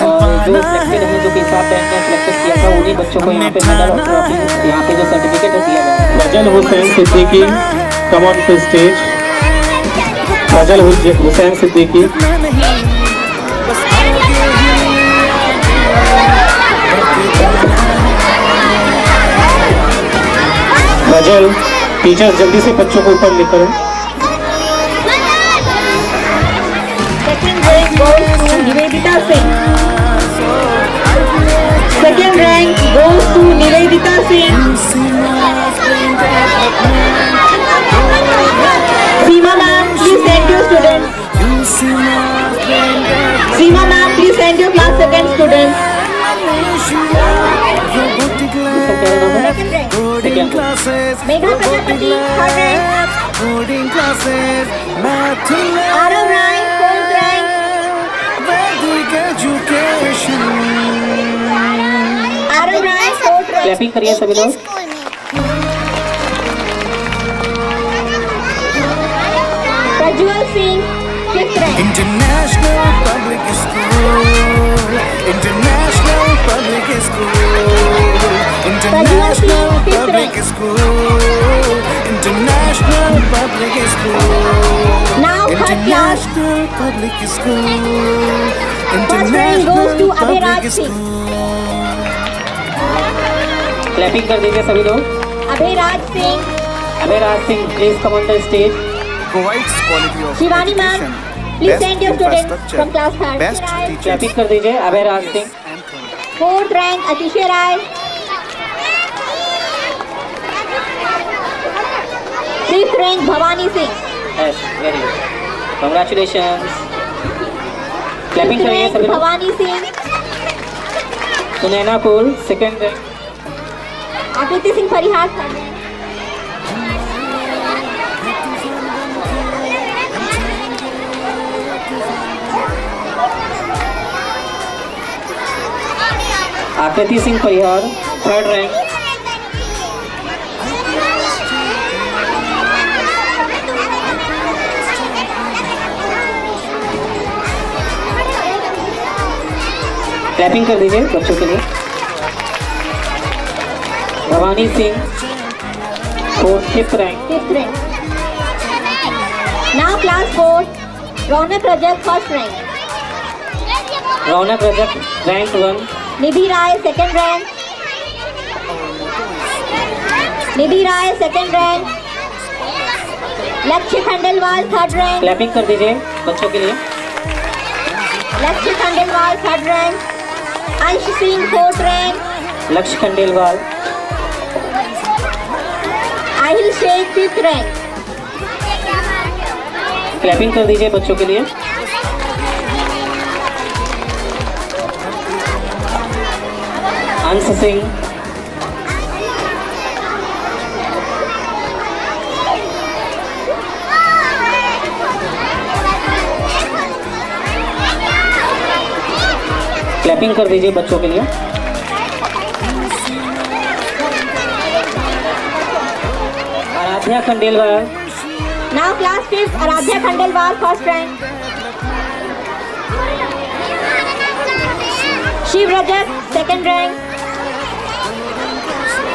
और जो सिलेक्टेड है जो कि इसाफ बैंक ने सिलेक्ट किया था उन्हीं बच्चों को यहाँ पे मेडल और ट्रॉफी यहाँ पे जो सर्टिफिकेट है दिया गया है। Fazal Hussain Siddiqui, come on to stage. Fazal Hussain Siddiqui. Fazal, teacher जल्दी से बच्चों को ऊपर लेकर आए। Second rank goes to Nivedita Singh. Second rank goes to Nivedita Singh. Seema ma'am, please send your students. Seema ma'am, please send your class second students. Coding classes, Megha Prajapati, third rank. coding classes, math Arav Rai, fourth rank. Vedic education. Arav Rai, fourth rank. Clapping करिए सभी लोग। School में। Prajwal Singh, fifth rank. International Public School, International Public School, International Public School, International Public School, Now third class. International Public School, First rank goes to Abhiraj Singh. Clapping कर दीजिए सभी लोग। Abhiraj Singh. Abhiraj Singh please come on the stage. provides quality of Shivani ma'am, education, please best send your students infrastructure, from class third. best teachers. Clapping कर दीजिए Abhiraj Singh. Fourth rank, Atisha Rai. Fifth rank, Bhavani Singh. Yes very good congratulations. Clapping Fifth करिए rank, सभी लोग। Bhavani Singh. Sunaina कुल second rank. Akriti Singh Parihar, third rank. आकृति Singh Parihar 3rd rank. Clapping कर दीजिए बच्चों के लिए। Bhavani Singh 5th rank. Now class 4, Ronak Rajak 1st rank. रौनक Rajak rank 1। Nidhi Rai 2nd rank. Nidhi Rai 2nd rank. Lakshya Khandelwal 3rd rank. Clapping कर दीजिए बच्चों के लिए। Lakshya Khandelwal 3rd rank. Ansh Singh 4th rank. लक्ष्य Khandelwal. Ahil Sheikh 5th rank. Clapping कर दीजिए बच्चों के लिए। अंश सिंह। क्लैपिंग कर दीजिए बच्चों के लिए। Aaradhya Khandelwal. Now class 5th, Aradhya Khandelwal 1st rank. Shiv Rajak 2nd rank.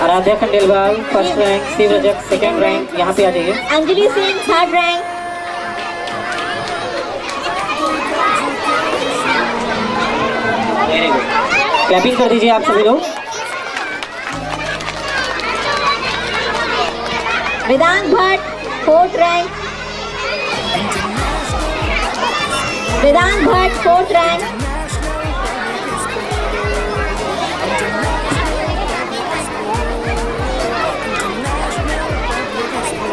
Aaradhya Khandelwal 1st rank, Shiv Rajak 2nd rank. यहाँ पे आ जाइए। Anjali Singh 3rd rank. Very good. Clapping कर दीजिए आप सभी लोग। Vedant Bhatt 4th rank. Vedant Bhatt 4th rank.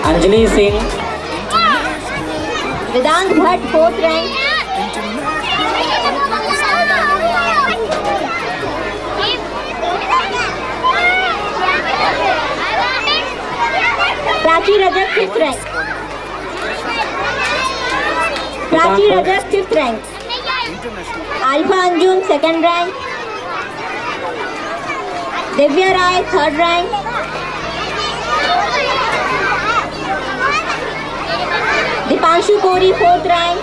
Anjali Singh. Vedant Bhatt 4th rank. Prachi Rajak 5th rank. Prachi Rajak 5th rank. Alpha Anjum 2nd rank. Divya Rai 3rd rank. Dipanshu Kori 4th rank.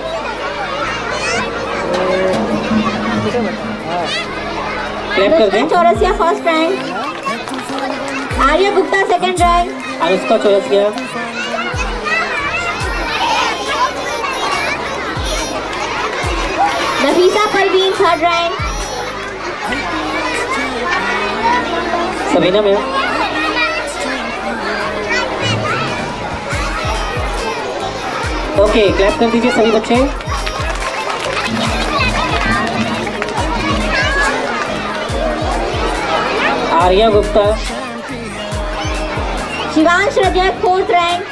Clap कर दें। Chaurasia 1st rank. Arya Gupta 2nd rank. Anushka Chaurasia. Nafisa Parveen 3rd rank. Sabina ma'am. Okay, clap कर दीजिए सभी बच्चे। Arya Gupta. Shivansh Rajak 4th rank.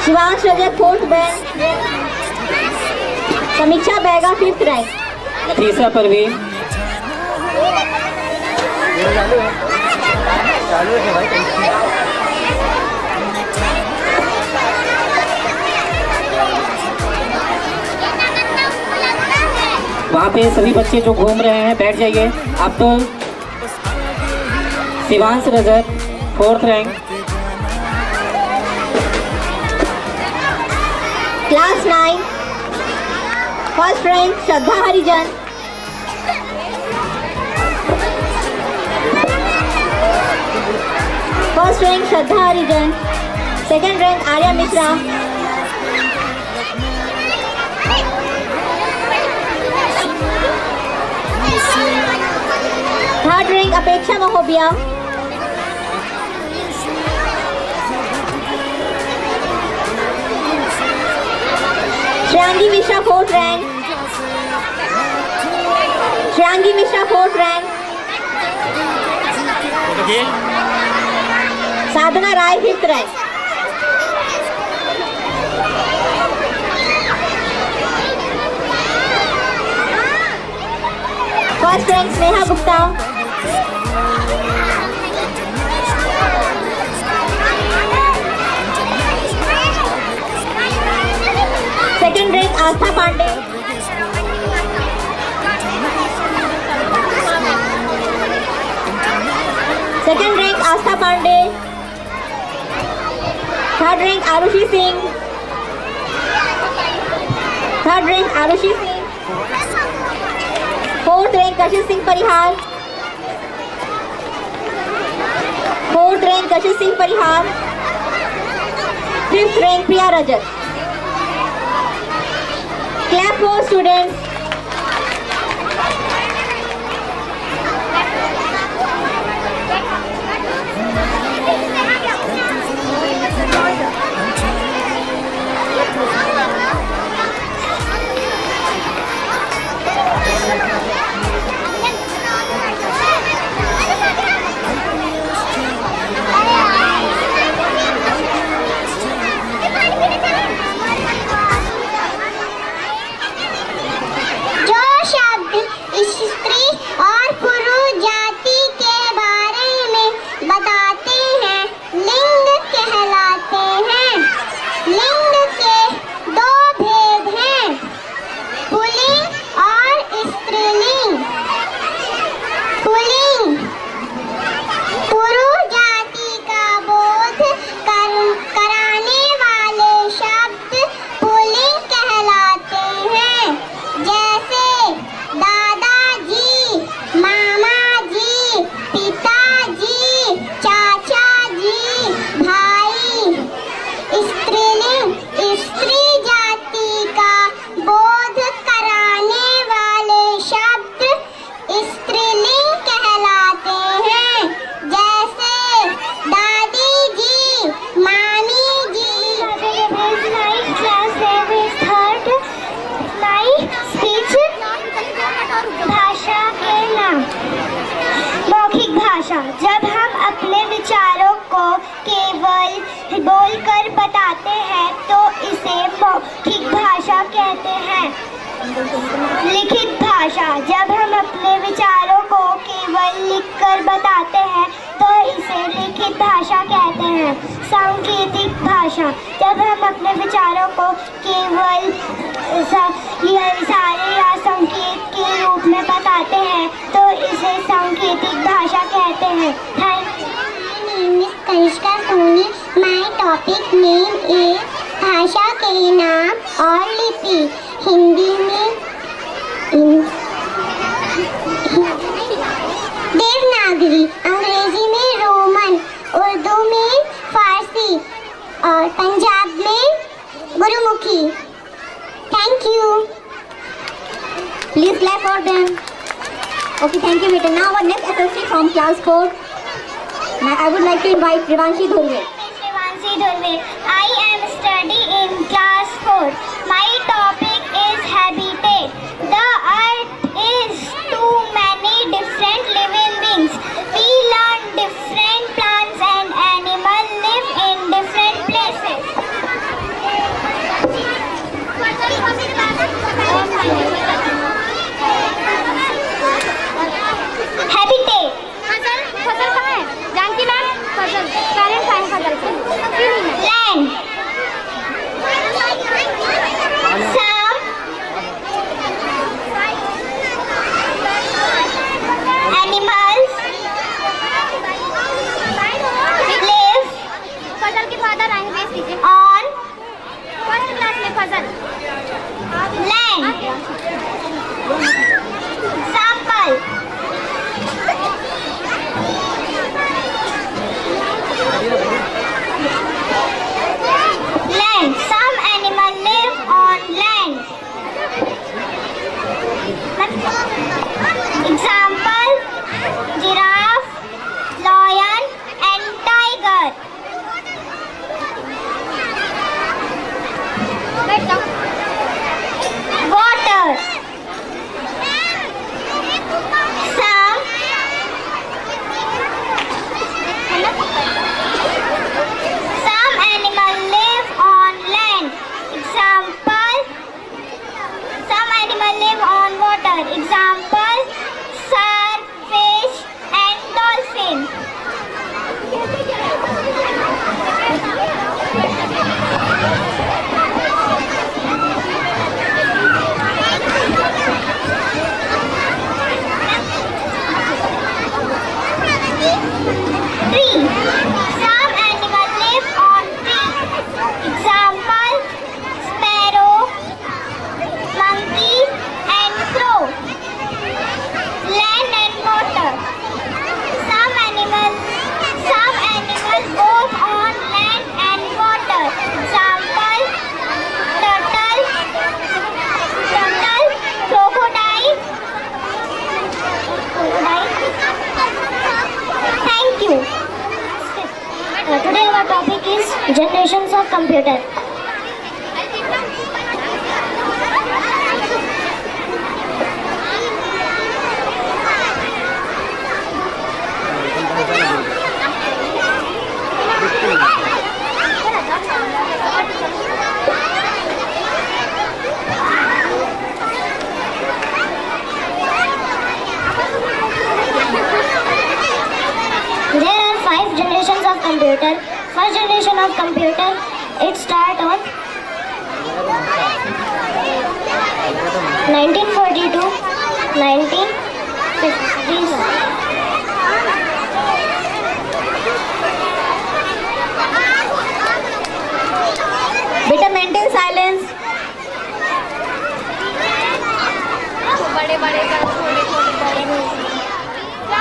Shivansh Rajak 4th rank. Samiksha Bega 5th rank. तीसरा परवीन। वहाँ पे सभी बच्चे जो घूम रहे हैं बैठ जाइए। अब तो Shivansh Rajak 4th rank. Class 9. 1st rank Shraddha Harijan. 1st rank Shraddha Harijan. 2nd rank Arya Mishra. 3rd rank Apeksha Mahobia. 'Shriyangi Mishra 4th rank. 'Shriyangi Mishra 4th rank. Sadhana Rai 5th rank. First rank Sneha Gupta. Second rank Astha Pandey. Astha Pandey. Third rank Arushi Singh. Third rank Arushi Singh. Fourth rank Kashish Singh Parihar. Fourth rank Kashish Singh Parihar. Fifth rank Priya Rajat. Clap for students. जो शब्द स्त्री और पुरुष जाति के बारे में बताते हैं लिंग कहलाते हैं। लिंग के दो भेद हैं, पुल्लिंग और स्त्रीलिंग। पुल्लिंग पुरुष जाति का बोध कराने वाले शब्द पुल्लिंग कहलाते हैं, जैसे दादाजी, मामाजी, पिताजी, चाचाजी, भाई। स्त्रीलिंग स्त्री जाति का बोध कराने वाले शब्द स्त्रीलिंग कहलाते हैं, जैसे दादी जी, मामी जी। भाषा के नाम। मौखिक भाषा जब हम अपने विचारों को केवल बोलकर बताते हैं तो इसे मौखिक भाषा कहते हैं। लिखित भाषा जब हम अपने विचारों को केवल लिखकर बताते हैं तो इसे लिखित भाषा कहते हैं। सांकेतिक भाषा जब हम अपने विचारों को केवल इशारे या संकेत के रूप में बताते हैं तो इसे सांकेतिक भाषा कहते हैं। Thank you. My name is Kanishka Soni. My topic name is भाषा के नाम और लिपि। हिंदी में देवनागरी, अंग्रेजी में रोमन, उर्दू में फारसी और पंजाब में Gurmukhi. Thank you. Please clap for them. Okay, thank you, beta. Now our next SLC from class 4. Now I would like to invite Rivanshi Dhurve. Shivanshi Dhurve. I am studying in class 4. My topic is habitat. The earth is too many different living beings. We learn different plants and animals live in different places. Habitat. फसल कहाँ है? Janaki ma'am? फसल parents आए फसल land. computer. First generation of computer. It started on 1942, 1950s. बेटा maintain silence.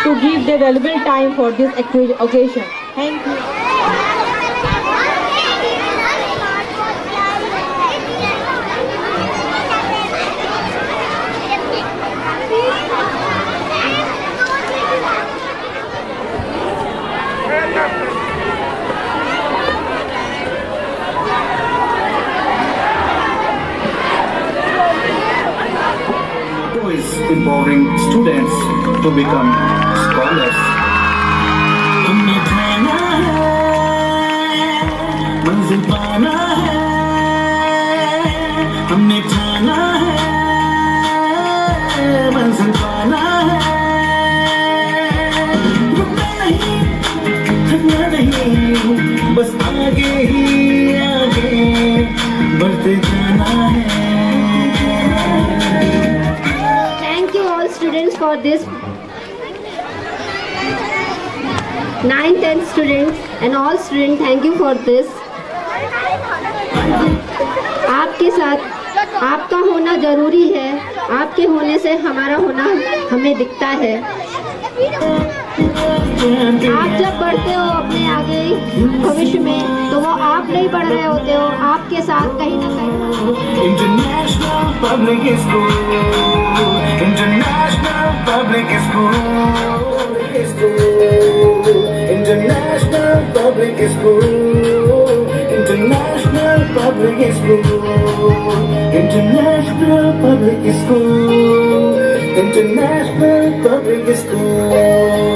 To give the relevant time for this occasion. Thank you. Who is empowering students to become scholars. हमने ठाना है, मंजिल पाना है, हमने ठाना है, मंजिल पाना है, रुकना नहीं, थकना नहीं, बस आगे ही आगे बढ़ते जाना है. Thank you all students for this. 9th, 10th students and all students, thank you for this. आपके साथ आपका होना जरूरी है. आपके होने से हमारा होना हमें दिखता है. आप जब बढ़ते हो अपने आगे भविष्य में, तो वो आप नहीं बढ़ रहे होते हो, आपके साथ कहीं ना कहीं. International Public School, International Public School, International Public School, International Public School, International Public School, International Public School.